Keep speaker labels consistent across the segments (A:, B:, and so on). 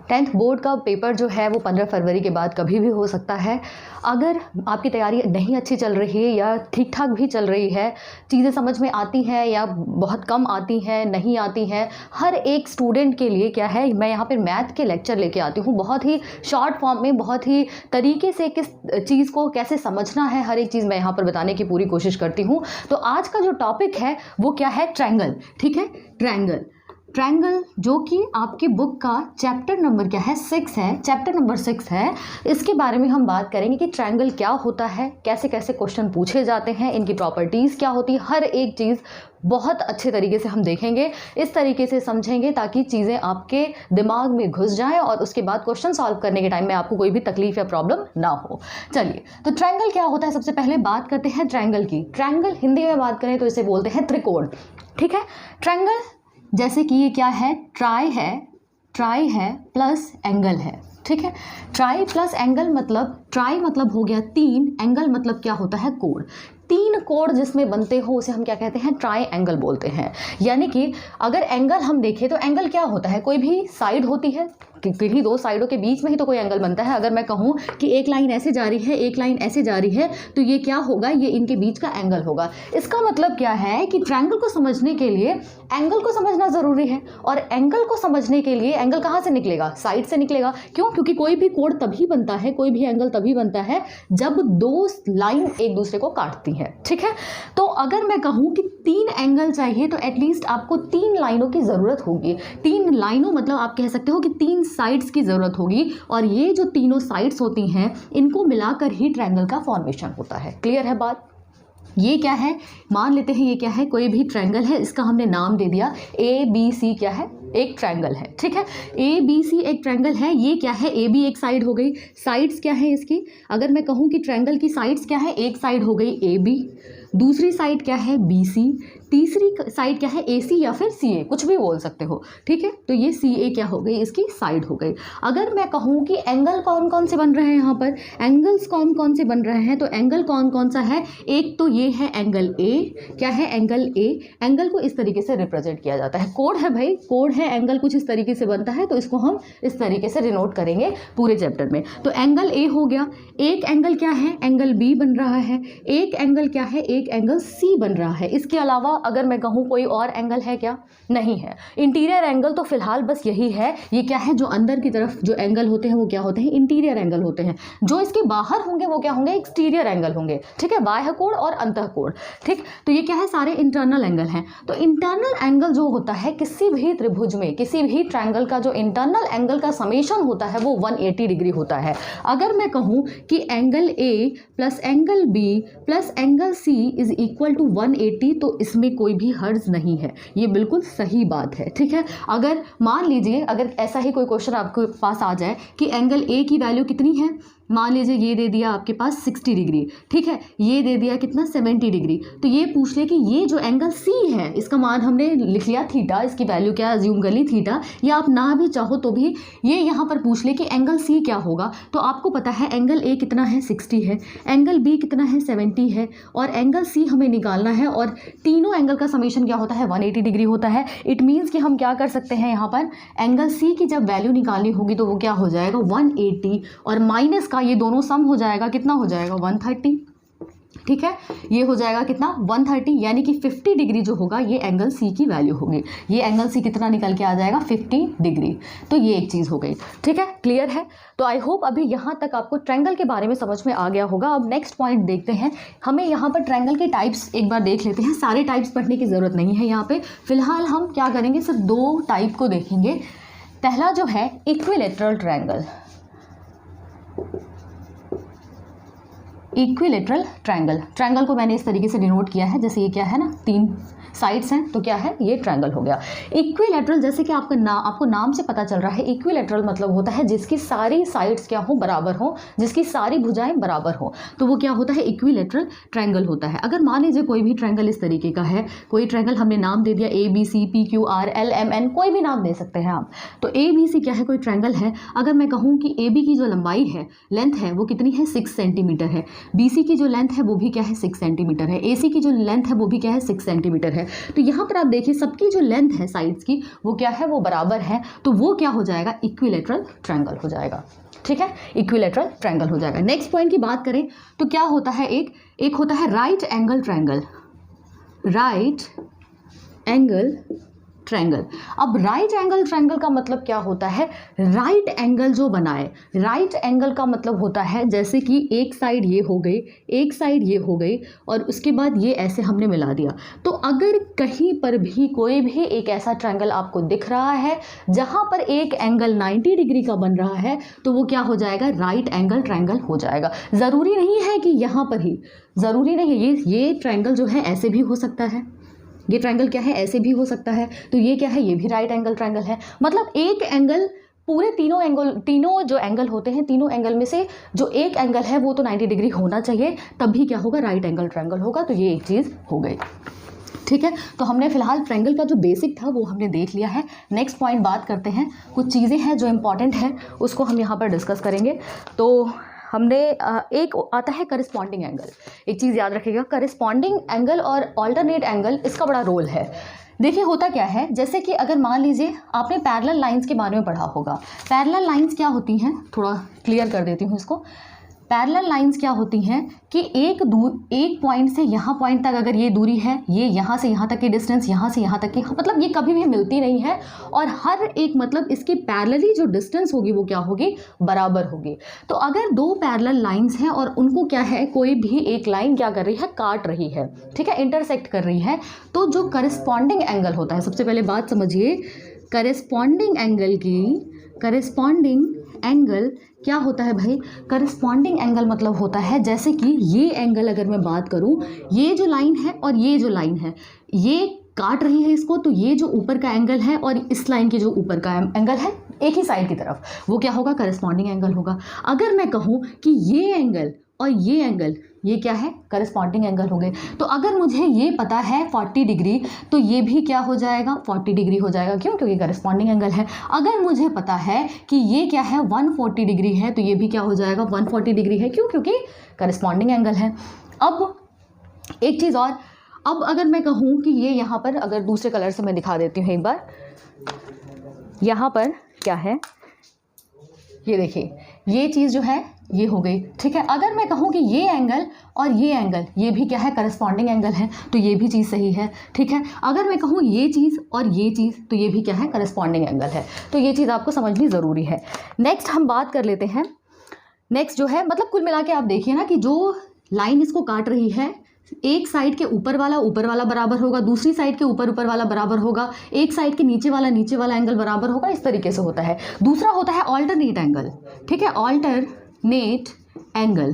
A: 10th board का paper जो है वो 15 फरवरी के बाद कभी भी हो सकता है। अगर आपकी तैयारी नहीं अच्छी चल रही है या ठीक ठाक भी चल रही है, चीज़ें समझ में आती हैं या बहुत कम आती हैं, नहीं आती हैं, हर एक स्टूडेंट के लिए क्या है, मैं यहाँ पर मैथ के लेक्चर लेके आती हूँ बहुत ही शॉर्ट फॉर्म में, बहुत ही तरीके से किस चीज़ को कैसे समझना है, हर एक चीज़ मैं यहाँ पर बताने की पूरी कोशिश करती हूँ। तो आज का जो टॉपिक है वो क्या है, ट्रायंगल। ठीक है, ट्रायंगल जो कि आपकी बुक का चैप्टर नंबर क्या है, 6 है, चैप्टर नंबर 6 है। इसके बारे में हम बात करेंगे कि ट्रायंगल क्या होता है, कैसे कैसे क्वेश्चन पूछे जाते हैं, इनकी प्रॉपर्टीज़ क्या होती है, हर एक चीज़ बहुत अच्छे तरीके से हम देखेंगे, इस तरीके से समझेंगे ताकि चीज़ें आपके दिमाग में घुस जाएं और उसके बाद क्वेश्चन सॉल्व करने के टाइम में आपको कोई भी तकलीफ या प्रॉब्लम ना हो। चलिए, तो ट्रायंगल क्या होता है, सबसे पहले बात करते हैं ट्रायंगल की। ट्रायंगल हिंदी में बात करें तो इसे बोलते हैं त्रिकोण। ठीक है, ट्रायंगल जैसे कि ये क्या है, ट्राई है प्लस एंगल है। ठीक है, ट्राई प्लस एंगल मतलब, ट्राई मतलब हो गया 3, एंगल मतलब क्या होता है, कोण। 3 कोण जिसमें बनते हो उसे हम क्या कहते हैं, ट्राई एंगल बोलते हैं। यानी कि अगर एंगल हम देखें तो एंगल क्या होता है, कोई भी साइड होती है, किन्हीं 2 साइडों के बीच में ही तो कोई एंगल बनता है। अगर मैं कहूँ कि एक लाइन ऐसे जा रही है, एक लाइन ऐसे जा रही है, तो ये क्या होगा, ये इनके बीच का एंगल होगा। इसका मतलब क्या है कि ट्रायंगल को समझने के लिए एंगल को समझना ज़रूरी है, और एंगल को समझने के लिए एंगल कहाँ से निकलेगा, साइड से निकलेगा। क्यों? क्योंकि कोई भी कोण तभी बनता है, कोई भी एंगल तभी बनता है जब 2 लाइन एक दूसरे को काटती हैं। ठीक है, तो अगर मैं कहूँ कि 3 एंगल चाहिए तो एटलीस्ट आपको 3 लाइनों की ज़रूरत होगी। 3 लाइनों मतलब आप कह सकते हो कि 3 साइड्स की ज़रूरत होगी, और ये जो तीनों साइड्स होती हैं इनको मिलाकर ही ट्रायंगल का फॉर्मेशन होता है। क्लियर है बात? ये क्या है, मान लेते हैं ये क्या है, कोई भी ट्रायंगल है, इसका हमने नाम दे दिया ABC, क्या है, एक ट्रायंगल है। ठीक है, ABC एक ट्रायंगल है। ये क्या है, AB एक साइड हो गई। साइड्स क्या है इसकी, अगर मैं कहूँ कि ट्रायंगल की साइड्स क्या है, एक साइड हो गई AB, दूसरी साइड क्या है BC, तीसरी साइड क्या है AC या फिर CA, कुछ भी बोल सकते हो। ठीक है, तो ये CA क्या हो गई, इसकी साइड हो गई। अगर मैं कहूँ कि एंगल कौन कौन से बन रहे हैं, यहाँ पर एंगल्स कौन कौन से बन रहे हैं, तो एंगल कौन कौन सा है, एक तो ये है एंगल A, क्या है एंगल A। एंगल को इस तरीके से रिप्रेजेंट किया जाता है, कोड है भाई, कोड है, एंगल कुछ इस तरीके से बनता है, तो इसको हम इस तरीके से डिनोट करेंगे पूरे चैप्टर में। तो एंगल A हो गया। एक एंगल क्या है, एंगल B बन रहा है। एक एंगल क्या है, एक एंगल C बन रहा है। इसके अलावा अगर मैं कहूँ कोई और एंगल है क्या, नहीं है। इंटीरियर एंगल तो फिलहाल बस यही है। ये क्या है, जो अंदर की तरफ जो एंगल होते हैं वो क्या होते हैं, इंटीरियर एंगल होते हैं। जो इसके बाहर होंगे वो क्या होंगे, एक्सटीरियर एंगल होंगे। ठीक है, बाह्य कोण और अंतः कोण। ठीक, तो ये क्या है, सारे इंटरनल एंगल हैं। तो इंटरनल एंगल जो होता है किसी भी त्रिभुज में, किसी भी ट्रायंगल का जो इंटरनल एंगल का समेशन होता है वो 180 डिग्री होता है। अगर मैं कहूँ कि angle A plus angle B plus angle C is equal to 180, तो इसमें कोई भी हर्ज नहीं है, ये बिल्कुल सही बात है। ठीक है, अगर मान लीजिए अगर ऐसा ही कोई क्वेश्चन आपके पास आ जाए कि एंगल A की वैल्यू कितनी है, मान लीजिए ये दे दिया आपके पास 60 डिग्री, ठीक है, ये दे दिया कितना 70 डिग्री, तो ये पूछ ले कि ये जो एंगल C है इसका मान हमने लिख लिया थीटा, इसकी वैल्यू क्या अज्यूम कर ली थीटा, या आप ना भी चाहो तो भी ये यहाँ पर पूछ ले कि एंगल C क्या होगा, तो आपको पता है एंगल A कितना है 60 है, एंगल B कितना है 70 है, और एंगल C हमें निकालना है, और तीनों एंगल का समेशन क्या होता है 180 डिग्री होता है। इट मीन्स कि हम क्या कर सकते हैं, यहाँ पर एंगल C की जब वैल्यू निकालनी होगी तो वो क्या हो जाएगा 180, और माइनस का ये दोनों सम हो जाएगा, कितना हो जाएगा 130। ठीक है, ये हो जाएगा कितना 130, यानी कि 50 डिग्री जो होगा ये एंगल C की वैल्यू होगी। ये एंगल C कितना निकल के आ जाएगा 50 डिग्री। तो ये एक चीज़ हो गई। ठीक है, क्लियर है? तो आई होप अभी यहाँ तक आपको ट्रायंगल के बारे में समझ में आ गया होगा। अब नेक्स्ट पॉइंट देखते हैं। हमें यहाँ पर ट्रायंगल के टाइप्स एक बार देख लेते हैं। सारे टाइप्स पढ़ने की ज़रूरत नहीं है यहाँ पे, फिलहाल हम क्या करेंगे, सिर्फ 2 टाइप को देखेंगे। पहला जो है equilateral triangle, equilateral triangle. Triangle को मैंने इस तरीके से डिनोट किया है, जैसे ये क्या है ना, 3 साइड्स हैं, तो क्या है, ये ट्रायंगल हो गया। इक्विलेटरल, जैसे कि आपको नाम से पता चल रहा है, इक्विलेटरल मतलब होता है जिसकी सारी साइड्स क्या हो, बराबर हो, जिसकी सारी भुजाएं बराबर हो, तो वो क्या होता है, इक्विलेटरल ट्रायंगल होता है। अगर मान लीजिए कोई भी ट्रायंगल इस तरीके का है, कोई ट्रायंगल हमने नाम दे दिया ABC, PQR, LMN, कोई भी नाम दे सकते हैं आप। तो ABC क्या है, कोई ट्रायंगल है। अगर मैं कहूँ कि AB की जो लंबाई है, लेंथ है, वो कितनी है 6 सेंटीमीटर है, BC की जो लेंथ है वो भी क्या है 6 सेंटीमीटर है, AC की जो लेंथ है वो भी क्या है 6 सेंटीमीटर है। तो यहाँ पर आप देखिए सबकी जो लेंथ है साइड्स की वो क्या है, वो बराबर है, तो वो क्या हो जाएगा, इक्विलेटरल ट्रायंगल हो जाएगा। ठीक है, इक्विलेटरल ट्रायंगल हो जाएगा। नेक्स्ट पॉइंट की बात करें तो क्या होता है, एक होता है right angle triangle, right angle triangle. अब राइट एंगल ट्रायंगल का मतलब क्या होता है, राइट एंगल जो बनाए। राइट एंगल का मतलब होता है जैसे कि एक साइड ये हो गई, एक साइड ये हो गई और उसके बाद ये ऐसे हमने मिला दिया। तो अगर कहीं पर भी कोई भी एक ऐसा ट्रायंगल आपको दिख रहा है जहाँ पर एक एंगल 90 डिग्री का बन रहा है तो वो क्या हो जाएगा, राइट एंगल ट्रायंगल हो जाएगा। ज़रूरी नहीं है कि यहाँ पर ही, ज़रूरी नहीं है, ये ट्रायंगल जो है ऐसे भी हो सकता है, ये ट्रायंगल क्या है ऐसे भी हो सकता है, तो ये क्या है, ये भी राइट एंगल ट्रायंगल है। मतलब एक एंगल, पूरे तीनों जो एंगल होते हैं, तीनों एंगल में से जो एक एंगल है वो तो 90 डिग्री होना चाहिए, तभी क्या होगा, राइट एंगल ट्रायंगल होगा। तो ये एक चीज़ हो गई। ठीक है, तो हमने फिलहाल ट्रायंगल का जो बेसिक था वो हमने देख लिया है। नेक्स्ट पॉइंट बात करते हैं, कुछ चीज़ें हैं जो इंपॉर्टेंट हैं उसको हम यहाँ पर डिस्कस करेंगे। तो हमने एक आता है करस्पॉन्डिंग एंगल। एक चीज़ याद रखिएगा, करस्पॉन्डिंग एंगल और ऑल्टरनेट एंगल, इसका बड़ा रोल है। देखिए होता क्या है, जैसे कि अगर मान लीजिए आपने पैरेलल लाइंस के बारे में पढ़ा होगा। पैरेलल लाइंस क्या होती हैं, थोड़ा क्लियर कर देती हूँ इसको। पैरेलल लाइंस क्या होती हैं कि एक पॉइंट से यहाँ पॉइंट तक अगर ये दूरी है, ये यहाँ से यहाँ तक की डिस्टेंस, यहाँ से यहाँ तक की, मतलब ये कभी भी मिलती नहीं है और हर एक मतलब इसके पैरेलली जो डिस्टेंस होगी वो क्या होगी, बराबर होगी। तो अगर दो पैरेलल लाइंस हैं और उनको क्या है, कोई भी एक लाइन क्या कर रही है, काट रही है, ठीक है, इंटरसेक्ट कर रही है, तो जो करस्पॉन्डिंग एंगल होता है, सबसे पहले बात समझिए, करस्पॉन्डिंग एंगल की, करस्पॉन्डिंग एंगल क्या होता है भाई, करस्पॉन्डिंग एंगल मतलब होता है जैसे कि ये एंगल अगर मैं बात करूं, ये जो लाइन है और ये जो लाइन है ये काट रही है इसको, तो ये जो ऊपर का एंगल है और इस लाइन के जो ऊपर का एंगल है एक ही साइड की तरफ, वो क्या होगा, करस्पॉन्डिंग एंगल होगा। अगर मैं कहूँ कि ये एंगल और ये एंगल, ये क्या है, करस्पॉन्डिंग एंगल हो गए। तो अगर मुझे ये पता है 40 डिग्री, तो ये भी क्या हो जाएगा, 40 डिग्री हो जाएगा। क्यों, क्योंकि करस्पॉन्डिंग एंगल है। अगर मुझे पता है कि ये क्या है, 140 डिग्री है, तो ये भी क्या हो जाएगा, 140 डिग्री है। क्यों, क्योंकि करस्पॉन्डिंग एंगल है। अब एक चीज़ और, अब अगर मैं कहूँ कि ये यहाँ पर, अगर दूसरे कलर से मैं दिखा देती हूँ एक बार, यहाँ पर क्या है, ये देखिए, ये चीज़ जो है ये हो गई। ठीक है, अगर मैं कहूँ कि ये एंगल और ये एंगल, ये भी क्या है, करस्पॉन्डिंग एंगल है, तो ये भी चीज़ सही है। ठीक है, अगर मैं कहूँ ये चीज़ और ये चीज़, तो ये भी क्या है, करस्पॉन्डिंग एंगल है। तो ये चीज़ आपको समझनी ज़रूरी है। नेक्स्ट हम बात कर लेते हैं, नेक्स्ट जो है, मतलब कुल मिला के आप देखिए ना कि जो लाइन इसको काट रही है, एक साइड के ऊपर वाला बराबर होगा, दूसरी साइड के ऊपर वाला बराबर होगा, एक साइड के नीचे वाला एंगल बराबर होगा, इस तरीके से होता है। दूसरा होता है ऑल्टरनेट एंगल। ठीक है, ऑल्टरनेट एंगल।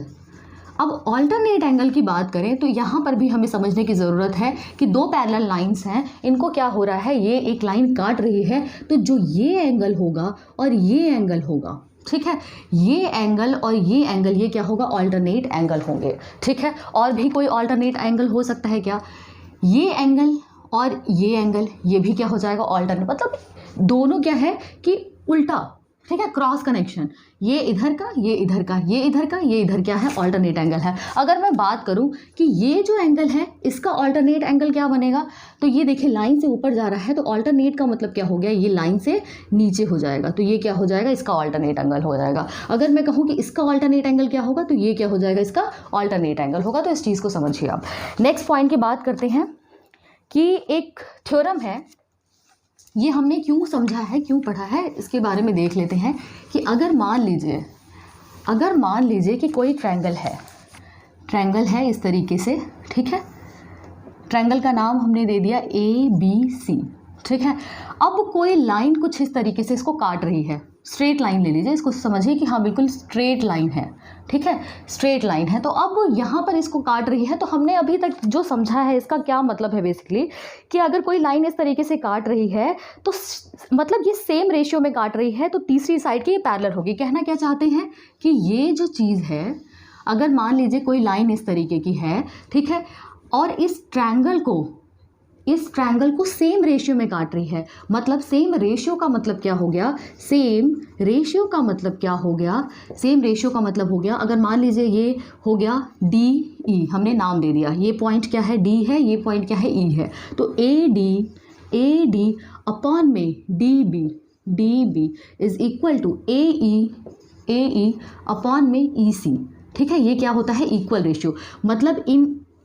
A: अब ऑल्टरनेट एंगल की बात करें तो यहाँ पर भी हमें समझने की ज़रूरत है कि दो पैरेलल लाइंस हैं, इनको क्या हो रहा है, ये एक लाइन काट रही है, तो जो ये एंगल होगा और ये एंगल होगा, ठीक है, ये एंगल और ये एंगल, ये क्या होगा, ऑल्टरनेट एंगल होंगे। ठीक है, और भी कोई ऑल्टरनेट एंगल हो सकता है क्या, ये एंगल और ये एंगल, ये भी क्या हो जाएगा, ऑल्टरनेट, मतलब दोनों क्या है कि उल्टा। ठीक है, क्रॉस कनेक्शन, ये इधर का, ये इधर का, ये इधर का, ये इधर क्या है, ऑल्टरनेट एंगल है। अगर मैं बात करूं कि ये जो एंगल है इसका ऑल्टरनेट एंगल क्या बनेगा, तो ये देखिए लाइन से ऊपर जा रहा है, तो ऑल्टरनेट का मतलब क्या हो गया, ये लाइन से नीचे हो जाएगा, तो ये क्या हो जाएगा, इसका ऑल्टरनेट एंगल हो जाएगा। अगर मैं कहूँ कि इसका ऑल्टरनेट एंगल क्या होगा, तो ये क्या हो जाएगा, इसका ऑल्टरनेट एंगल होगा। तो इस चीज़ को समझिए आप। नेक्स्ट पॉइंट की बात करते हैं कि एक थ्योरम है, ये हमने क्यों समझा है, क्यों पढ़ा है, इसके बारे में देख लेते हैं कि अगर मान लीजिए कि कोई ट्रायंगल है इस तरीके से। ठीक है, ट्रायंगल का नाम हमने दे दिया ABC। ठीक है, अब कोई लाइन कुछ इस तरीके से इसको काट रही है, स्ट्रेट लाइन ले लीजिए, इसको समझिए कि हाँ बिल्कुल स्ट्रेट लाइन है। ठीक है, स्ट्रेट लाइन है, तो अब यहाँ पर इसको काट रही है, तो हमने अभी तक जो समझा है इसका क्या मतलब है बेसिकली, कि अगर कोई लाइन इस तरीके से काट रही है तो मतलब ये सेम रेशियो में काट रही है, तो तीसरी साइड की ये पैरेलल होगी। कहना क्या चाहते हैं कि ये जो चीज़ है, अगर मान लीजिए कोई लाइन इस तरीके की है, ठीक है, और इस ट्रायंगल को इस ट्रायंगल को सेम रेशियो में काट रही है। मतलब सेम रेशियो का मतलब क्या हो गया, सेम रेशियो का मतलब क्या हो गया, सेम रेशियो का मतलब हो गया, अगर मान लीजिए ये हो गया डी ई, हमने नाम दे दिया, ये पॉइंट क्या है डी है, ये पॉइंट क्या है ई है, तो ए डी अपॉन में D B is equal to A E upon में ई सी। ठीक है, ये क्या होता है, इक्वल रेशियो। मतलब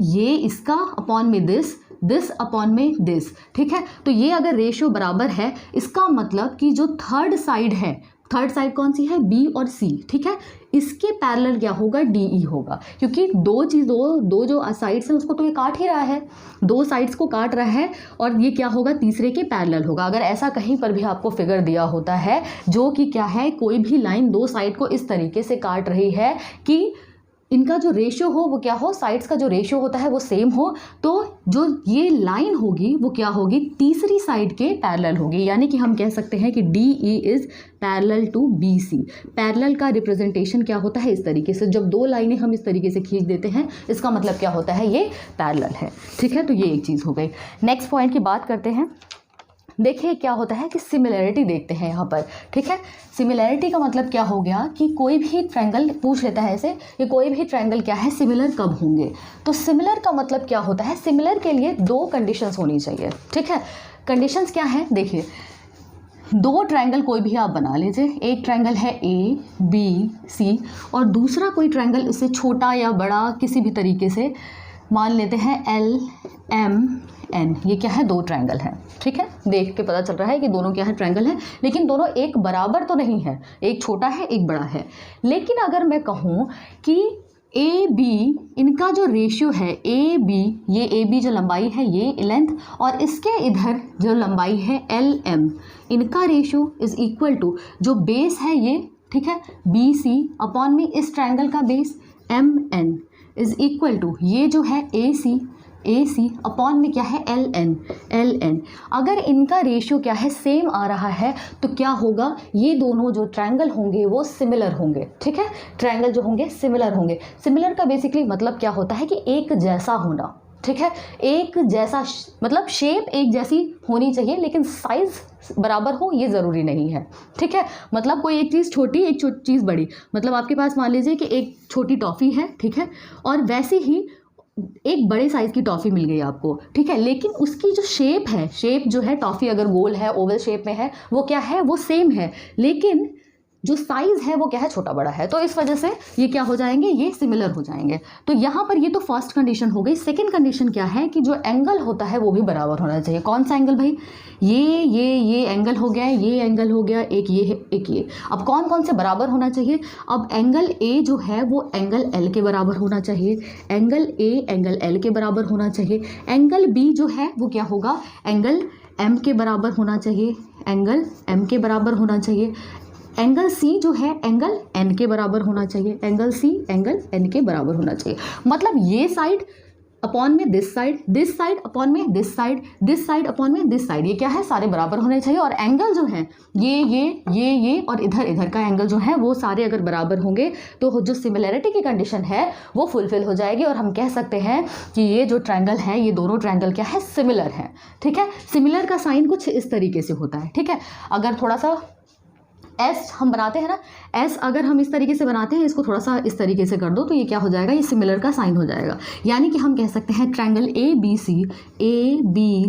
A: ये इसका अपॉन में दिस अपॉन में दिस। ठीक है, तो ये अगर रेशियो बराबर है, इसका मतलब कि जो थर्ड साइड है, थर्ड साइड कौन सी है, बी और सी। ठीक है, इसके पैरेलल क्या होगा, डी ई होगा, क्योंकि दो जो साइड्स हैं उसको तो ये काट ही रहा है, दो साइड्स को काट रहा है, और ये क्या होगा, तीसरे के पैरेलल होगा। अगर ऐसा कहीं पर भी आपको फिगर दिया होता है जो कि क्या है, कोई भी लाइन दो साइड को इस तरीके से काट रही है कि इनका जो रेशियो हो वो क्या हो, साइड्स का जो रेशियो होता है वो सेम हो, तो जो ये लाइन होगी वो क्या होगी, तीसरी साइड के पैरेलल होगी। यानी कि हम कह सकते हैं कि D E is parallel to B C. Parallel का रिप्रेजेंटेशन क्या होता है, इस तरीके से, जब दो लाइनें हम इस तरीके से खींच देते हैं इसका मतलब क्या होता है, ये पैरेलल है। ठीक है, तो ये एक चीज़ हो गई। नेक्स्ट पॉइंट की बात करते हैं। देखिए क्या होता है कि सिमिलैरिटी देखते हैं यहाँ पर। ठीक है, सिमिलैरिटी का मतलब क्या हो गया कि कोई भी ट्रायंगल पूछ लेता है ऐसे कि कोई भी ट्रायंगल क्या है, सिमिलर कब होंगे। तो सिमिलर का मतलब क्या होता है, सिमिलर के लिए दो कंडीशंस होनी चाहिए। ठीक है, कंडीशंस क्या है, देखिए दो ट्रायंगल कोई भी आप बना लीजिए, एक ट्रायंगल है ए बी सी और दूसरा कोई ट्रायंगल इससे छोटा या बड़ा किसी भी तरीके से मान लेते हैं एल एम एन। ये क्या है, दो ट्रायंगल हैं। ठीक है, देख के पता चल रहा है कि दोनों क्या है, ट्रायंगल है, लेकिन दोनों एक बराबर तो नहीं है, एक छोटा है एक बड़ा है। लेकिन अगर मैं कहूँ कि ए बी, इनका जो रेशियो है ए बी, ये ए बी जो लंबाई है ये लेंथ, और इसके इधर जो लंबाई है एल एम, इनका रेशियो इज इक्वल टू जो बेस है ये, ठीक है, बी सी अपॉन में इस ट्रायंगल का base M N is equal to ये जो है ए सी अपॉन में क्या है एल एन। अगर इनका रेशियो क्या है, सेम आ रहा है, तो क्या होगा, ये दोनों जो ट्रायंगल होंगे वो सिमिलर होंगे। ठीक है, ट्रायंगल जो होंगे सिमिलर होंगे। सिमिलर का बेसिकली मतलब क्या होता है कि एक जैसा होना। ठीक है, एक जैसा मतलब शेप एक जैसी होनी चाहिए, लेकिन साइज बराबर हो ये ज़रूरी नहीं है। ठीक है, मतलब कोई एक चीज़ छोटी एक चीज़ बड़ी, मतलब आपके पास मान लीजिए कि एक छोटी टॉफ़ी है, ठीक है, और वैसे ही एक बड़े साइज़ की टॉफ़ी मिल गई आपको। ठीक है, लेकिन उसकी जो शेप है, शेप जो है, टॉफ़ी अगर गोल है, ओवल शेप में है, वो क्या है, वो सेम है, लेकिन जो साइज़ है वो क्या है, छोटा बड़ा है, तो इस वजह से ये क्या हो जाएंगे, ये सिमिलर हो जाएंगे। तो यहाँ पर ये तो फर्स्ट कंडीशन हो गई। सेकंड कंडीशन क्या है कि जो एंगल होता है वो भी बराबर होना चाहिए। कौन सा एंगल भाई, ये एंगल हो गया, ये एंगल हो गया, एक ये है एक ये। अब कौन कौन से बराबर होना चाहिए, अब एंगल ए जो है वो एंगल एल के बराबर होना चाहिए, एंगल ए एंगल एल के बराबर होना चाहिए, एंगल बी जो है वो क्या होगा, एंगल एम के बराबर होना चाहिए, एंगल एम के बराबर होना चाहिए, एंगल सी जो है एंगल एन के बराबर होना चाहिए, एंगल सी एंगल एन के बराबर होना चाहिए। मतलब ये साइड अपॉन में दिस साइड अपॉन में दिस साइड अपॉन में दिस साइड, ये क्या है, सारे बराबर होने चाहिए। और एंगल जो है ये और इधर का एंगल जो है वो सारे अगर बराबर होंगे तो जो सिमिलैरिटी की कंडीशन है वो फुलफिल हो जाएगी, और हम कह सकते हैं कि ये जो ट्रायंगल है, ये दोनों ट्रायंगल क्या है, सिमिलर है। ठीक है, सिमिलर का साइन कुछ इस तरीके से होता है। ठीक है, अगर थोड़ा सा एस हम बनाते हैं ना, एस अगर हम इस तरीके से बनाते हैं, इसको थोड़ा सा इस तरीके से कर दो तो ये क्या हो जाएगा, ये सिमिलर का साइन हो जाएगा। यानी कि हम कह सकते हैं triangle A B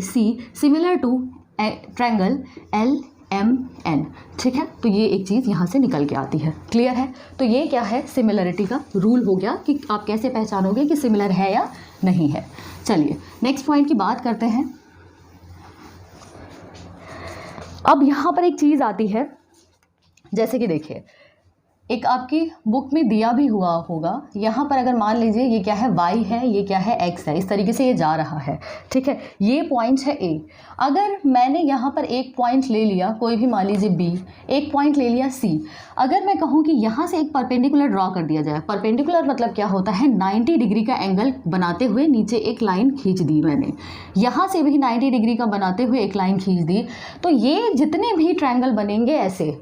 A: C similar to triangle L M N. ठीक है, तो ये एक चीज़ यहाँ से निकल के आती है। क्लियर है, तो ये क्या है, सिमिलरिटी का रूल हो गया कि आप कैसे पहचानोगे कि सिमिलर है या नहीं है। चलिए नेक्स्ट पॉइंट की बात करते हैं। अब यहाँ पर एक चीज़ आती है, जैसे कि देखिए एक आपकी बुक में दिया भी हुआ होगा, यहाँ पर अगर मान लीजिए ये क्या है, y है, ये क्या है, x है, इस तरीके से ये जा रहा है। ठीक है, ये पॉइंट है A। अगर मैंने यहाँ पर एक पॉइंट ले लिया, कोई भी मान लीजिए B, एक पॉइंट ले लिया C, अगर मैं कहूँ कि यहाँ से एक परपेंडिकुलर ड्रॉ कर दिया जाए, परपेंडिकुलर मतलब क्या होता है, 90 डिग्री का एंगल बनाते हुए नीचे एक लाइन खींच दी मैंने, यहाँ से भी 90 डिग्री का बनाते हुए एक लाइन खींच दी, तो ये जितने भी ट्रायंगल बनेंगे ऐसे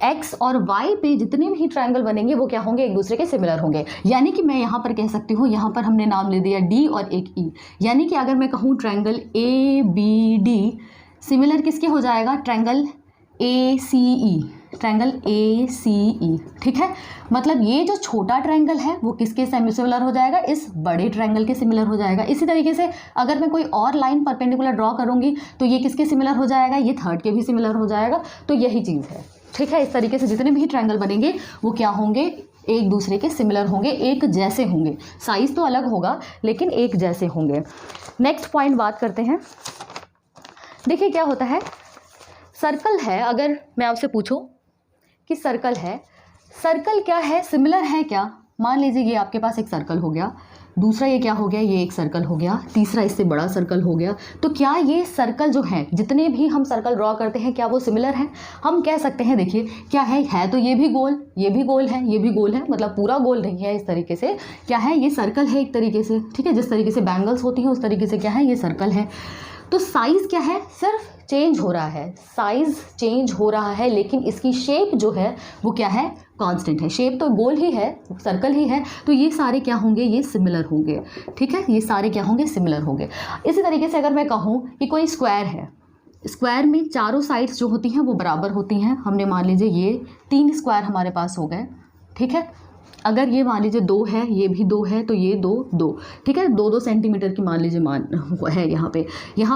A: एक्स और वाई पे जितने भी ट्रायंगल बनेंगे वो क्या होंगे, एक दूसरे के सिमिलर होंगे। यानी कि मैं यहाँ पर कह सकती हूँ, यहाँ पर हमने नाम ले दिया डी और एक ई, यानी कि अगर मैं कहूँ triangle A B D similar किसके हो जाएगा, triangle A C E, triangle A सी ई, ठीक है। मतलब ये जो छोटा ट्रायंगल है वो किसके सिमिलर हो जाएगा, इस बड़े ट्रायंगल के सिमिलर हो जाएगा। इसी तरीके से अगर मैं कोई और लाइन परपेंडिकुलर ड्रॉ करूँगी तो ये किसके सिमिलर हो जाएगा, ये थर्ड के भी सिमिलर हो जाएगा। तो यही चीज़ है, ठीक है। इस तरीके से जितने भी ट्रायंगल बनेंगे वो क्या होंगे, एक दूसरे के सिमिलर होंगे, एक जैसे होंगे। साइज़ तो अलग होगा लेकिन एक जैसे होंगे। नेक्स्ट पॉइंट बात करते हैं। देखिए क्या होता है, सर्कल है, अगर मैं आपसे पूछूं कि सर्कल है, सर्कल क्या है, सिमिलर है क्या। मान लीजिए ये आपके पास एक सर्कल हो गया, दूसरा ये क्या हो गया, ये एक सर्कल हो गया, तीसरा इससे बड़ा सर्कल हो गया। तो क्या ये सर्कल जो है, जितने भी हम सर्कल ड्रॉ करते हैं, क्या वो सिमिलर हैं। हम कह सकते हैं, देखिए क्या है तो ये भी गोल, ये भी गोल है, ये भी गोल है, मतलब पूरा गोल नहीं है। इस तरीके से क्या है, ये सर्कल है एक तरीके से, ठीक है। जिस तरीके से बैंगल्स होती हैं उस तरीके से क्या है, ये सर्कल है। तो साइज़ क्या है, सिर्फ चेंज हो रहा है, साइज़ चेंज हो रहा है, लेकिन इसकी शेप जो है वो क्या है, कांस्टेंट है। शेप तो गोल ही है, सर्कल ही है। तो ये सारे क्या होंगे, ये सिमिलर होंगे, ठीक है। ये सारे क्या होंगे, सिमिलर होंगे। इसी तरीके से अगर मैं कहूँ कि कोई स्क्वायर है, स्क्वायर में चारों साइड्स जो होती हैं वो बराबर होती हैं। हमने मान लीजिए ये 3 स्क्वायर हमारे पास हो गए, ठीक है। अगर ये मान लीजिए 2 है, ये भी 2 है, तो ये 2 2, ठीक है। 2 2 सेंटीमीटर की मान लीजिए है यहाँ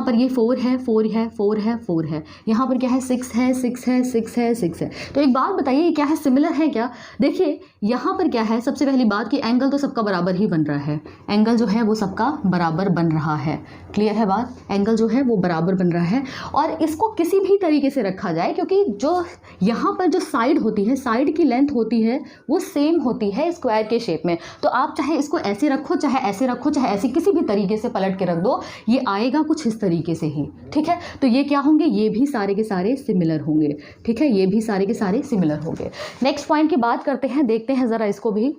A: पर ये 4 है, 4 है, 4 है, 4 है। यहाँ पर क्या है, 6 है, 6 है, 6 है, 6 है। तो एक बात बताइए, ये क्या है, सिमिलर है क्या। देखिए यहाँ पर क्या है, सबसे पहली बात कि एंगल तो सबका बराबर ही बन रहा है, एंगल जो है वो सबका बराबर बन रहा है। क्लियर है बात, एंगल जो है वो बराबर बन रहा है। और इसको किसी भी तरीके से रखा जाए, क्योंकि जो यहाँ पर जो साइड होती है, साइड की लेंथ होती है वो सेम होती है स्क्वायर के शेप में। तो आप चाहे इसको ऐसे रखो, चाहे ऐसे रखो, चाहे ऐसे किसी भी तरीके से पलट के रख दो, ये आएगा कुछ इस तरीके से ही, ठीक है। तो ये क्या होंगे, ये भी सारे के सारे सिमिलर होंगे, ठीक है। ये भी सारे के सारे सिमिलर होंगे। नेक्स्ट पॉइंट की बात करते हैं, देखते हैं ज़रा इसको भी।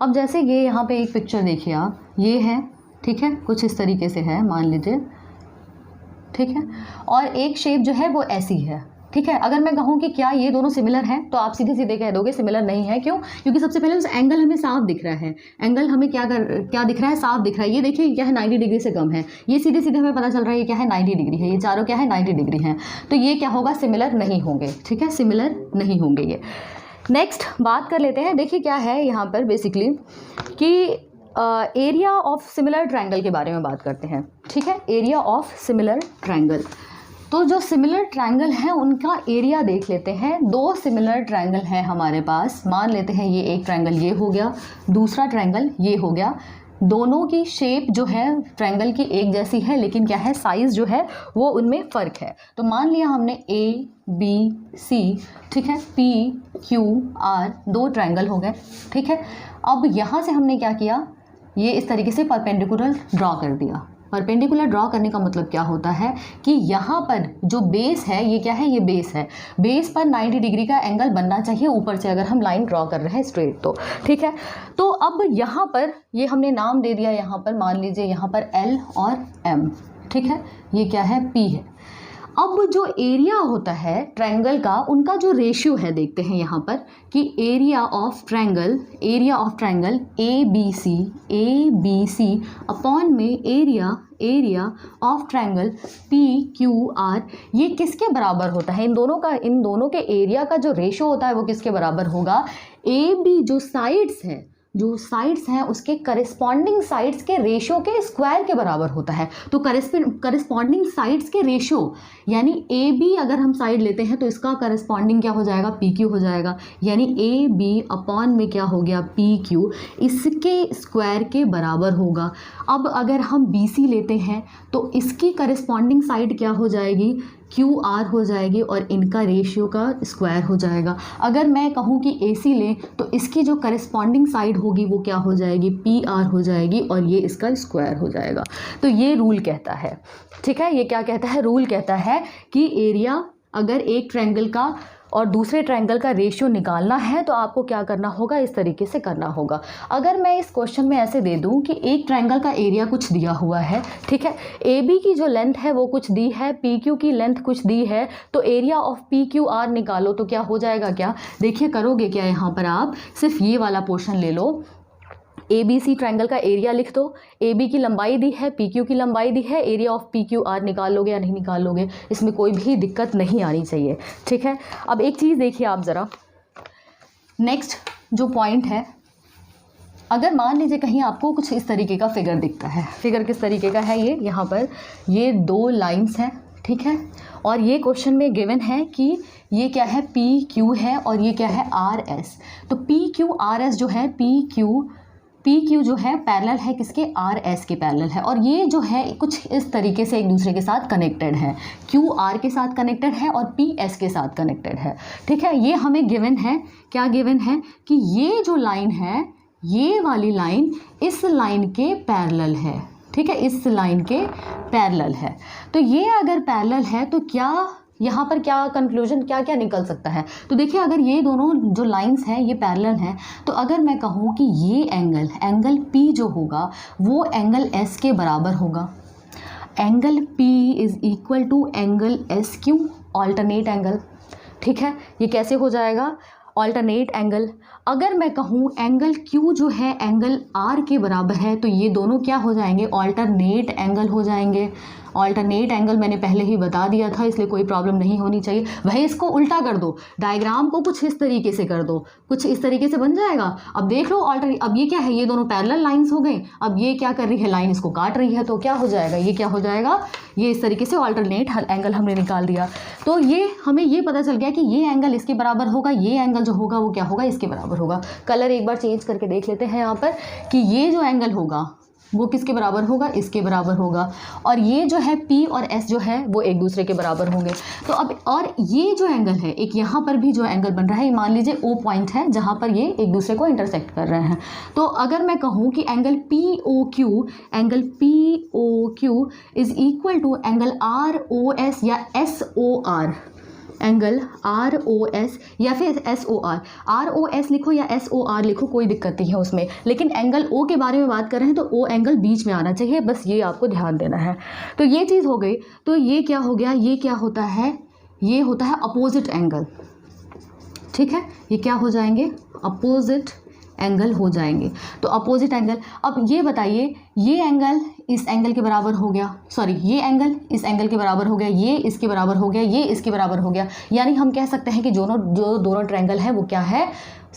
A: अब जैसे ये यहाँ पे एक पिक्चर देखिए आप, ये है, ठीक है, कुछ इस तरीके से है मान लीजिए, ठीक है। और एक शेप जो है वो ऐसी है, ठीक है। अगर मैं कहूँ कि क्या ये दोनों सिमिलर हैं, तो आप सीधे सीधे कह दोगे सिमिलर नहीं है। क्यों, क्योंकि सबसे पहले उस एंगल हमें साफ दिख रहा है, एंगल हमें क्या दिख रहा है, साफ दिख रहा है। ये देखिए क्या है, 90 डिग्री से कम है, ये सीधे सीधे हमें पता चल रहा है ये क्या है, 90 डिग्री है, ये चारों क्या है, 90 डिग्री हैं। तो ये क्या होगा, सिमिलर नहीं होंगे, ठीक है, सिमिलर नहीं होंगे ये। नेक्स्ट बात कर लेते हैं। देखिए क्या है यहाँ पर बेसिकली कि एरिया ऑफ सिमिलर ट्रायंगल के बारे में बात करते हैं, ठीक है। एरिया ऑफ सिमिलर ट्रायंगल, तो जो सिमिलर ट्रायंगल हैं उनका एरिया देख लेते हैं। 2 सिमिलर ट्रायंगल हैं हमारे पास, मान लेते हैं ये एक ट्रायंगल ये हो गया, दूसरा ट्रायंगल ये हो गया। दोनों की शेप जो है ट्रायंगल की एक जैसी है, लेकिन क्या है, साइज़ जो है वो उनमें फ़र्क है। तो मान लिया हमने A B C, ठीक है, P Q R 2 ट्रायंगल हो गए, ठीक है। अब यहाँ से हमने क्या किया, ये इस तरीके से परपेंडिकुलर ड्रॉ कर दिया। परपेंडिकुलर ड्रॉ करने का मतलब क्या होता है कि यहाँ पर जो बेस है, ये क्या है, ये बेस है, बेस पर 90 डिग्री का एंगल बनना चाहिए ऊपर से, अगर हम लाइन ड्रॉ कर रहे हैं स्ट्रेट तो, ठीक है। तो अब यहाँ पर ये हमने नाम दे दिया, यहाँ पर मान लीजिए यहाँ पर L और M, ठीक है, ये क्या है, P है। अब जो एरिया होता है ट्रायंगल का, उनका जो रेशियो है, देखते हैं यहाँ पर कि area of triangle A B C upon में एरिया ऑफ ट्रायंगल PQR, ये किसके बराबर होता है, इन दोनों के एरिया का जो रेशियो होता है वो किसके बराबर होगा, AB जो साइड्स हैं उसके करस्पॉन्डिंग साइड्स के रेशियो के स्क्वायर के बराबर होता है। तो करस्पॉन्डिंग साइड्स के रेशियो, यानी AB अगर हम साइड लेते हैं तो इसका करस्पॉन्डिंग क्या हो जाएगा, PQ हो जाएगा, यानी AB अपॉन में क्या हो गया, PQ, इसके स्क्वायर के बराबर होगा। अब अगर हम BC लेते हैं तो इसकी करस्पॉन्डिंग साइड क्या हो जाएगी, QR हो जाएगी, और इनका रेशियो का स्क्वायर हो जाएगा। अगर मैं कहूँ कि AC लें तो इसकी जो करस्पॉन्डिंग साइड होगी वो क्या हो जाएगी, PR हो जाएगी, और ये इसका स्क्वायर हो जाएगा। तो ये रूल कहता है, ठीक है, ये क्या कहता है, रूल कहता है कि एरिया अगर एक ट्रायंगल का और दूसरे ट्रायंगल का रेशियो निकालना है तो आपको क्या करना होगा, इस तरीके से करना होगा। अगर मैं इस क्वेश्चन में ऐसे दे दूं कि एक ट्रायंगल का एरिया कुछ दिया हुआ है, ठीक है, ए बी की जो लेंथ है वो कुछ दी है, पी क्यू की लेंथ कुछ दी है, तो area of P Q R निकालो तो क्या हो जाएगा, क्या देखिए करोगे क्या, यहाँ पर आप सिर्फ ये वाला पोर्शन ले लो, ए बी सी ट्रायंगल का एरिया लिख दो, ए बी की लंबाई दी है, पी क्यू की लंबाई दी है, area of P Q R निकाल लोगे या नहीं निकाल लोगे, इसमें कोई भी दिक्कत नहीं आनी चाहिए, ठीक है। अब एक चीज़ देखिए आप ज़रा, नेक्स्ट जो पॉइंट है, अगर मान लीजिए कहीं आपको कुछ इस तरीके का फिगर दिखता है, फिगर किस तरीके का है, ये यहाँ पर ये दो लाइंस हैं, ठीक है, और ये क्वेश्चन में गिवन है कि ये क्या है, पी क्यू है और ये क्या है, आर एस। तो पी क्यू आर एस जो है, पी क्यू जो है पैरेलल है किसके, आर एस के पैरेलल है, और ये जो है कुछ इस तरीके से एक दूसरे के साथ कनेक्टेड है, क्यू आर के साथ कनेक्टेड है और पी एस के साथ कनेक्टेड है, ठीक है। ये हमें गिवन है, क्या गिवन है कि ये जो लाइन है, ये वाली लाइन इस लाइन के पैरेलल है, ठीक है, इस लाइन के पैरेलल है। तो ये अगर पैरेलल है तो क्या यहाँ पर क्या कंक्लूजन, क्या क्या निकल सकता है, तो देखिए अगर ये दोनों जो लाइंस हैं ये पैरेलल हैं, तो अगर मैं कहूँ कि ये एंगल P जो होगा वो एंगल S के बराबर होगा, angle P is equal to angle S क्यों, ऑल्टरनेट एंगल, ठीक है, ये कैसे हो जाएगा, ऑल्टरनेट एंगल। अगर मैं कहूँ एंगल Q जो है एंगल R के बराबर है, तो ये दोनों क्या हो जाएंगे, ऑल्टरनेट एंगल हो जाएंगे। ऑल्टरनेट एंगल मैंने पहले ही बता दिया था, इसलिए कोई प्रॉब्लम नहीं होनी चाहिए। वही इसको उल्टा कर दो, डायग्राम को कुछ इस तरीके से कर दो, कुछ इस तरीके से बन जाएगा। अब देख लो अब ये क्या है, ये दोनों पैरेलल लाइंस हो गई, अब ये क्या कर रही है, लाइन इसको काट रही है, तो क्या हो जाएगा, ये क्या हो जाएगा, ये इस तरीके से ऑल्टरनेट एंगल हमने निकाल दिया। तो ये हमें ये पता चल गया कि ये एंगल इसके बराबर होगा, ये एंगल जो होगा वो क्या होगा, इसके बराबर होगा। कलर एक बार चेंज करके देख लेते हैं यहाँ पर कि ये जो एंगल होगा वो किसके बराबर होगा, इसके बराबर होगा, और ये जो है P और S जो है वो एक दूसरे के बराबर होंगे। तो अब और ये जो एंगल है, एक यहाँ पर भी जो एंगल बन रहा है, मान लीजिए O पॉइंट है जहाँ पर ये एक दूसरे को इंटरसेक्ट कर रहे हैं। तो अगर मैं कहूँ कि angle POQ is equal to angle ROS या SOR, एंगल ROS या फिर SOR, ROS लिखो या SOR लिखो, कोई दिक्कत नहीं है उसमें, लेकिन एंगल O के बारे में बात कर रहे हैं तो O एंगल बीच में आना चाहिए, बस ये आपको ध्यान देना है। तो ये चीज़ हो गई। तो ये क्या हो गया, ये क्या होता है, ये होता है अपोजिट एंगल, ठीक है, ये क्या हो जाएंगे, अपोजिट एंगल हो जाएंगे। तो अपोजिट एंगल, अब ये बताइए, ये एंगल इस एंगल के बराबर हो गया, सॉरी ये एंगल इस एंगल के बराबर हो गया, ये इसके बराबर हो गया, ये इसके बराबर हो गया, यानी हम कह सकते हैं कि जो दोनों ट्रायंगल है वो क्या है,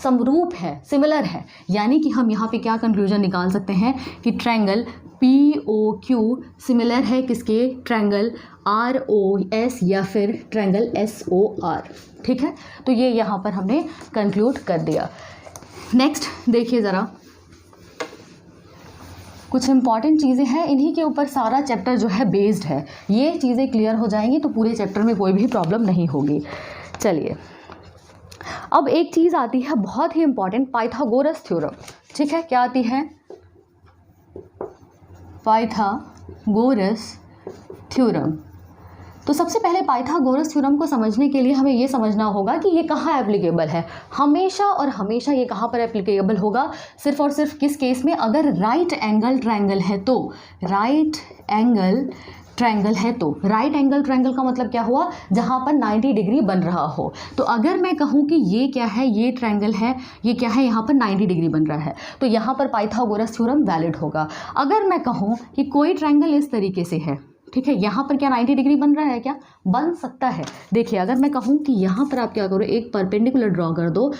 A: समरूप है, सिमिलर है। यानी कि हम यहाँ पे क्या कंक्लूजन निकाल सकते हैं कि ट्रायंगल POQ सिमिलर है किसके, ट्रायंगल ROS या फिर ट्रायंगल SOR, ठीक है। तो ये यहाँ पर हमने कंक्लूड कर दिया। नेक्स्ट देखिए ज़रा, कुछ इंपॉर्टेंट चीज़ें हैं, इन्हीं के ऊपर सारा चैप्टर जो है बेस्ड है। ये चीज़ें क्लियर हो जाएंगी तो पूरे चैप्टर में कोई भी प्रॉब्लम नहीं होगी। चलिए अब एक चीज़ आती है बहुत ही इंपॉर्टेंट, पाइथागोरस थ्योरम, ठीक है। क्या आती है, पाइथागोरस थ्योरम। तो सबसे पहले पाइथागोरस थ्योरम को समझने के लिए हमें ये समझना होगा कि ये कहाँ एप्लीकेबल है। हमेशा और हमेशा ये कहाँ पर एप्लीकेबल होगा, सिर्फ और सिर्फ किस केस में, अगर राइट एंगल ट्रायंगल है तो। राइट एंगल ट्रायंगल है तो, राइट एंगल ट्रायंगल का मतलब क्या हुआ, जहाँ पर 90 डिग्री बन रहा हो। तो अगर मैं कहूँ कि ये क्या है, ये ट्रायंगल है, ये क्या है, यहाँ पर 90 डिग्री बन रहा है, तो यहाँ पर पाइथागोरस थ्योरम वैलिड होगा। अगर मैं कहूँ कि कोई ट्रायंगल इस तरीके से है, ठीक है, यहाँ पर क्या 90 डिग्री बन रहा है, क्या बन सकता है। देखिए अगर मैं कहूँ कि यहाँ पर आप क्या करो, एक परपेंडिकुलर ड्रॉ कर दो,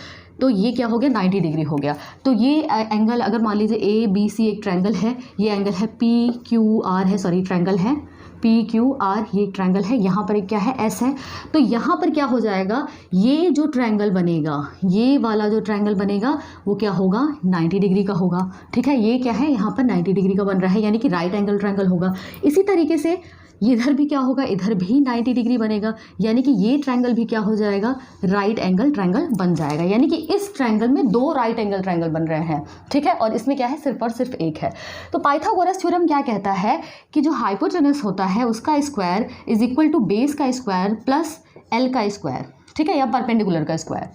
A: तो ये क्या हो गया, 90 डिग्री हो गया। तो ये एंगल, अगर मान लीजिए ABC एक ट्रायंगल है, ये एंगल है PQR है, सॉरी ट्रायंगल है PQR, ये ट्रायंगल है, यहाँ पर एक क्या है, S है। तो यहाँ पर क्या हो जाएगा, ये जो ट्रायंगल बनेगा, ये वाला जो ट्रायंगल बनेगा वो क्या होगा, 90 डिग्री का होगा, ठीक है। ये क्या है, यहाँ पर 90 डिग्री का बन रहा है, यानी कि राइट एंगल ट्रायंगल होगा। इसी तरीके से इधर भी क्या होगा, इधर भी 90 डिग्री बनेगा, यानी कि ये ट्रायंगल भी क्या हो जाएगा, राइट एंगल ट्रायंगल बन जाएगा। यानी कि इस ट्रायंगल में 2 राइट एंगल ट्रायंगल बन रहे हैं, ठीक है, और इसमें क्या है, सिर्फ और सिर्फ एक है। तो पाइथागोरस थ्योरम क्या कहता है कि जो हाइपोटेनस होता है उसका square is equal to base का स्क्वायर प्लस L का स्क्वायर, ठीक है, या परपेंडिकुलर का स्क्वायर।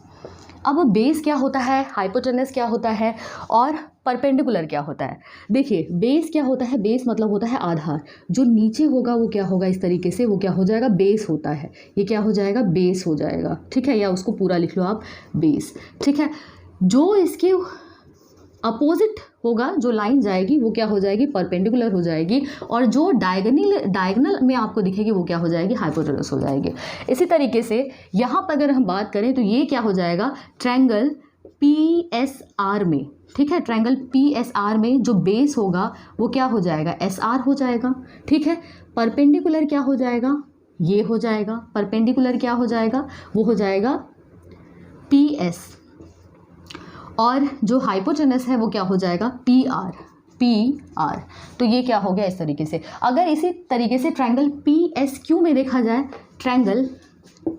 A: अब बेस क्या होता है, हाइपोटेनस क्या होता है और परपेंडिकुलर क्या होता है। देखिए बेस क्या होता है, बेस मतलब होता है आधार, जो नीचे होगा वो क्या होगा, इस तरीके से वो क्या हो जाएगा, बेस होता है, ये क्या हो जाएगा, बेस हो जाएगा, ठीक है, या उसको पूरा लिख लो आप बेस, ठीक है। जो इसके अपोजिट होगा, जो लाइन जाएगी वो क्या हो जाएगी, परपेंडिकुलर हो जाएगी, और जो डायगोनल में आपको दिखेगी वो क्या हो जाएगी, हाइपोटेनस हो जाएगी। इसी तरीके से यहाँ पर अगर हम बात करें तो ये क्या हो जाएगा, ट्रायंगल PSR में, ठीक है, ट्रायंगल PSR में जो बेस होगा वो क्या हो जाएगा, SR हो जाएगा, ठीक है। परपेंडिकुलर क्या हो जाएगा, ये हो जाएगा, परपेंडिकुलर क्या हो जाएगा, वो हो जाएगा PS, और जो हाइपोटेनस है वो क्या हो जाएगा, PR। तो ये क्या हो गया इस तरीके से। अगर इसी तरीके से ट्रायंगल PSQ में देखा जाए, ट्रायंगल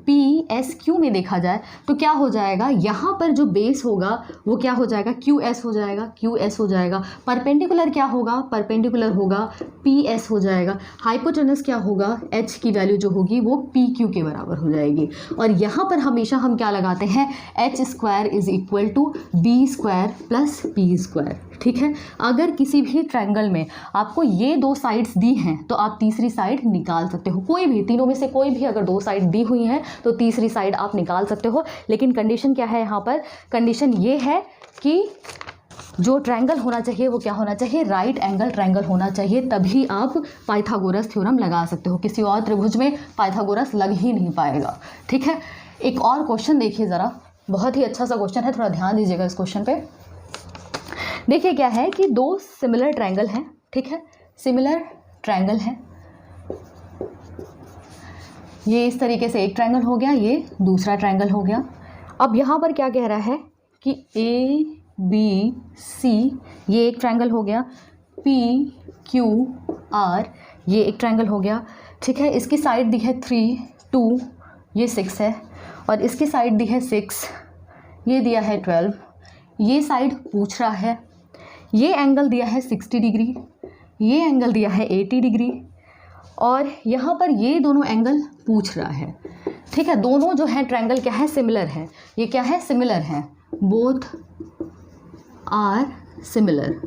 A: PSQ में देखा जाए तो क्या हो जाएगा, यहाँ पर जो बेस होगा वो क्या हो जाएगा, QS हो जाएगा, QS हो जाएगा। परपेंडिकुलर क्या होगा, परपेंडिकुलर होगा PS हो जाएगा। हाइपोटेनस क्या होगा, H की वैल्यू जो होगी वो PQ के बराबर हो जाएगी। और यहाँ पर हमेशा हम क्या लगाते हैं, H² is equal to B² plus P², ठीक है। अगर किसी भी ट्रायंगल में आपको ये दो साइड्स दी हैं तो आप तीसरी साइड निकाल सकते हो, कोई भी तीनों में से कोई भी अगर दो साइड दी हुई हैं तो तीसरी साइड आप निकाल सकते हो। लेकिन कंडीशन क्या है यहाँ पर, कंडीशन ये है कि जो ट्रायंगल होना चाहिए वो क्या होना चाहिए, राइट एंगल ट्रायंगल होना चाहिए, तभी आप पाइथागोरस थ्योरम लगा सकते हो। किसी और त्रिभुज में पाइथागोरस लग ही नहीं पाएगा, ठीक है। एक और क्वेश्चन देखिए ज़रा, बहुत ही अच्छा सा क्वेश्चन है, थोड़ा ध्यान दीजिएगा इस क्वेश्चन पे। देखिए क्या है कि दो सिमिलर ट्रायंगल हैं, ठीक है, सिमिलर ट्रायंगल है, ये इस तरीके से एक ट्रायंगल हो गया, ये दूसरा ट्रायंगल हो गया। अब यहाँ पर क्या कह रहा है कि ABC ये एक ट्रायंगल हो गया, PQR ये एक ट्रायंगल हो गया, ठीक है। इसकी साइड दी है 3, 2 ये 6 है, और इसकी साइड दी है 6, ये दिया है 12। ये साइड पूछ रहा है, ये एंगल दिया है 60 डिग्री, ये एंगल दिया है 80 डिग्री, और यहाँ पर ये दोनों एंगल पूछ रहा है, ठीक है। दोनों जो है ट्रायंगल क्या है, सिमिलर है, ये क्या है, सिमिलर है, बोथ आर सिमिलर।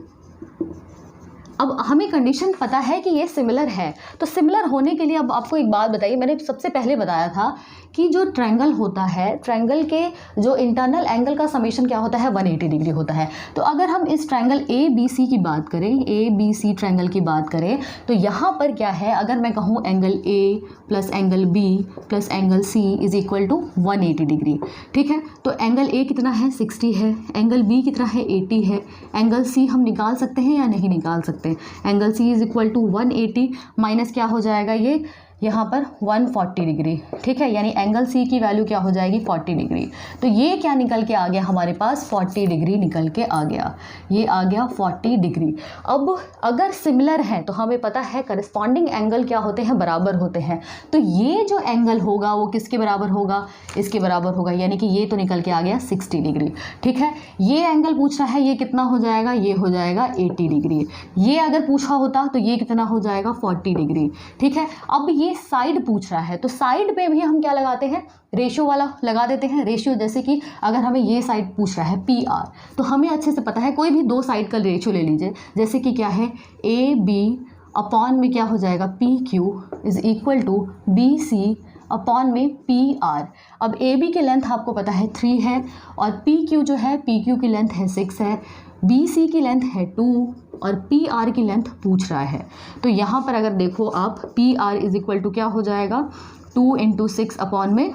A: अब हमें कंडीशन पता है कि ये सिमिलर है, तो सिमिलर होने के लिए अब आपको एक बात बताइए, मैंने सबसे पहले बताया था कि जो ट्रायंगल होता है, ट्रायंगल के जो इंटरनल एंगल का समेशन क्या होता है, 180 डिग्री होता है। तो अगर हम इस ट्रायंगल ABC की बात करें, ABC ट्रायंगल की बात करें, तो यहाँ पर क्या है, अगर मैं कहूँ angle A plus angle B plus angle C is equal to 180 degree, ठीक है। तो एंगल A कितना है, 60 है, एंगल B कितना है, 80 है, एंगल C हम निकाल सकते हैं या नहीं निकाल सकते, angle C is equal to 180 minus क्या हो जाएगा, ये यहाँ पर 140 डिग्री, ठीक है, यानी एंगल C की वैल्यू क्या हो जाएगी, 40 डिग्री। तो ये क्या निकल के आ गया हमारे पास, 40 डिग्री निकल के आ गया, ये आ गया 40 डिग्री। अब अगर सिमिलर है तो हमें पता है करस्पॉन्डिंग एंगल क्या होते हैं, बराबर होते हैं। तो ये जो एंगल होगा वो किसके बराबर होगा, इसके बराबर होगा, यानी कि ये तो निकल के आ गया 60 डिग्री, ठीक है। ये एंगल पूछ रहा है, ये कितना हो जाएगा, ये हो जाएगा 80 डिग्री। ये अगर पूछा होता तो ये कितना हो जाएगा, 40 डिग्री, ठीक है। अब ये साइड पूछ रहा है, तो साइड पे भी हम क्या लगाते हैं, रेशियो वाला लगा देते हैं। रेशियो जैसे कि अगर हमें ये साइड पूछ रहा है PR, तो हमें अच्छे से पता है, कोई भी दो साइड का रेशियो ले लीजिए, जैसे कि क्या है, AB अपॉन में क्या हो जाएगा, PQ is equal to BC upon में PR। अब AB की लेंथ आपको पता है 3 है, और PQ जो है, PQ की लेंथ है 6 है, BC की लेंथ है 2 और PR की लेंथ पूछ रहा है। तो यहाँ पर अगर देखो आप, PR इज इक्वल टू क्या हो जाएगा, 2 × 6 अपॉन में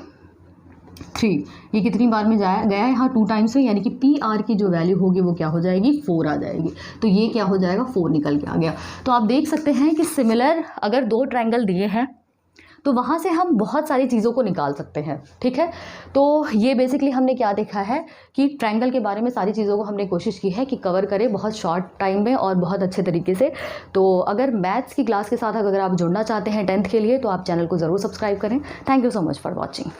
A: 3, ये कितनी बार में गया है, यहाँ 2 टाइम्स में, यानी कि PR की जो वैल्यू होगी वो क्या हो जाएगी, 4 आ जाएगी। तो ये क्या हो जाएगा, 4 निकल के आ गया। तो आप देख सकते हैं कि सिमिलर अगर दो ट्रायंगल दिए हैं तो वहाँ से हम बहुत सारी चीज़ों को निकाल सकते हैं, ठीक है। तो ये बेसिकली हमने क्या देखा है कि ट्रायंगल के बारे में सारी चीज़ों को हमने कोशिश की है कि कवर करें बहुत शॉर्ट टाइम में और बहुत अच्छे तरीके से। तो अगर मैथ्स की क्लास के साथ अगर आप जुड़ना चाहते हैं 10th के लिए, तो आप चैनल को ज़रूर सब्सक्राइब करें। Thank you so much for watching.